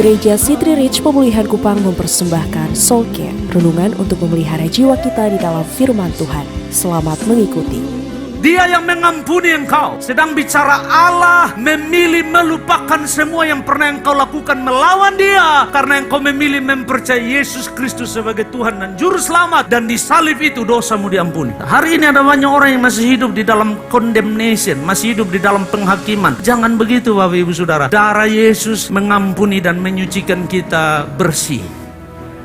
Gereja City Reach Pemulihan Kupang mempersembahkan Soul Care, renungan untuk memelihara jiwa kita di dalam firman Tuhan. Selamat mengikuti. Dia yang mengampuni engkau. Sedang bicara Allah memilih melupakan semua yang pernah engkau lakukan melawan dia, karena engkau memilih mempercayai Yesus Kristus sebagai Tuhan dan Juru Selamat, dan di salib itu dosamu diampuni. Hari ini ada banyak orang yang masih hidup di dalam condemnation, masih hidup di dalam penghakiman. Jangan begitu Bapak Ibu Saudara. Darah Yesus mengampuni dan menyucikan kita bersih.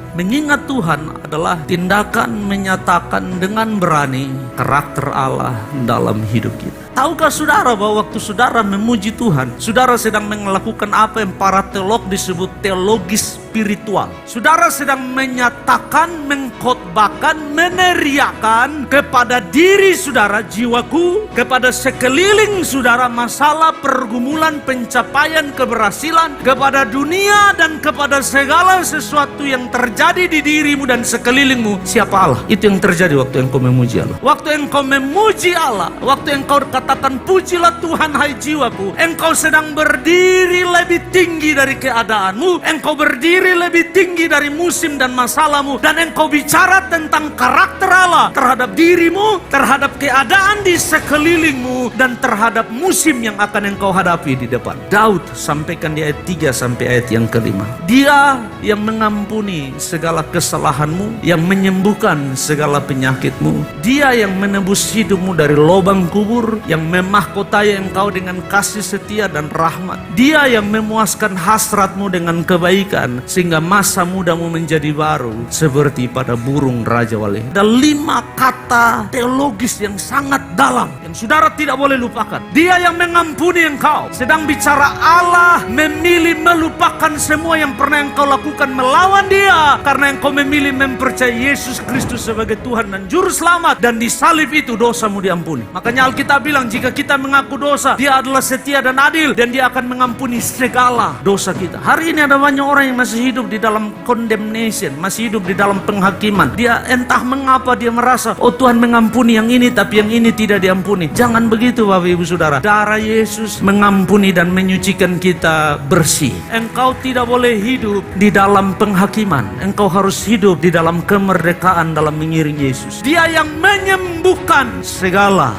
Mengingat Tuhan adalah tindakan menyatakan dengan berani karakter Allah dalam hidup kita. Tahukah saudara bahwa waktu saudara memuji Tuhan, saudara sedang melakukan apa yang para teolog disebut teologi spiritual. Saudara sedang menyatakan, mengkhotbahkan, meneriakan kepada diri saudara, jiwaku, kepada sekeliling saudara, masalah, pergumulan, pencapaian, keberhasilan, kepada dunia dan kepada segala sesuatu yang terjadi di dirimu dan sekelilingmu. Siapa Allah? Itu yang terjadi waktu engkau memuji Allah. Waktu engkau memuji Allah, waktu engkau katakan pujilah Tuhan hai jiwaku, engkau sedang berdiri lebih tinggi dari keadaanmu, engkau berdiri lebih tinggi dari musim dan masalahmu, dan engkau bicara tentang karakter Allah terhadap dirimu, terhadap keadaan di sekelilingmu, dan terhadap musim yang akan engkau hadapi di depan. Daud sampaikan di ayat 3 sampai ayat yang ke-5. Dia yang mengampuni segala kesalahanmu, yang menyembuhkan segala penyakitmu. Dia yang menebus hidupmu dari lubang kubur, yang memahkotai engkau dengan kasih setia dan rahmat. Dia yang memuaskan hasratmu dengan kebaikan, sehingga masa mudamu menjadi baru seperti pada burung Raja Wali. Ada 5 kata teologis yang sangat dalam yang saudara tidak boleh lupakan. Dia yang mengampuni engkau. Sedang bicara Allah memilih melupakan semua yang pernah engkau lakukan melawan dia, karena engkau memilih mempercayai Yesus Kristus sebagai Tuhan dan Juru Selamat, dan di salib itu dosamu diampuni. Makanya Alkitab bilang, jika kita mengaku dosa, dia adalah setia dan adil, dan dia akan mengampuni segala dosa kita. Hari ini ada banyak orang yang masih hidup di dalam condemnation, masih hidup di dalam penghakiman. Dia entah mengapa dia merasa, oh Tuhan mengampuni yang ini, tapi yang ini tidak diampuni. Jangan begitu Bapak Ibu Saudara. Darah Yesus mengampuni dan menyucikan kita bersih. Engkau tidak boleh hidup di dalam penghakiman. Engkau harus hidup di dalam kemerdekaan dalam mengiring Yesus. Dia yang menyembuhkan segala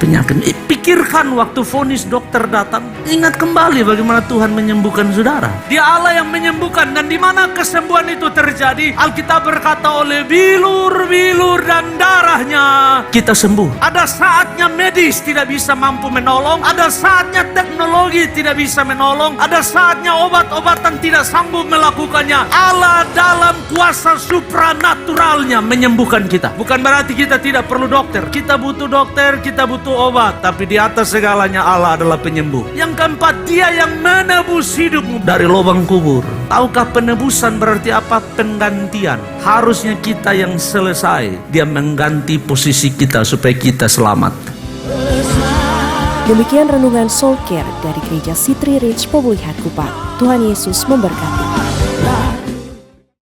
penyakit. Pikirkan waktu vonis dokter datang, ingat kembali bagaimana Tuhan menyembuhkan saudara. Dia Allah yang menyembuhkan, dan di mana kesembuhan itu terjadi, Alkitab berkata oleh bilur-bilur dan darahnya kita sembuh. Ada saatnya medis tidak bisa mampu menolong, ada saatnya teknologi tidak bisa menolong, ada saatnya obat-obatan tidak sanggup melakukannya. Allah dalam kuasa supranaturalnya menyembuhkan kita. Bukan berarti kita tidak perlu dokter. Kita butuh dokter, kita butuh obat, tapi di atas segalanya Allah adalah penyembuh. Yang keempat, dia yang menebus hidupmu dari lubang kubur. Tahukah penebusan berarti apa? Penggantian. Harusnya kita yang selesai, dia mengganti posisi kita supaya kita selamat. Demikian renungan Soul Care dari Gereja City Reach Pemulihan Kupang. Tuhan Yesus memberkati.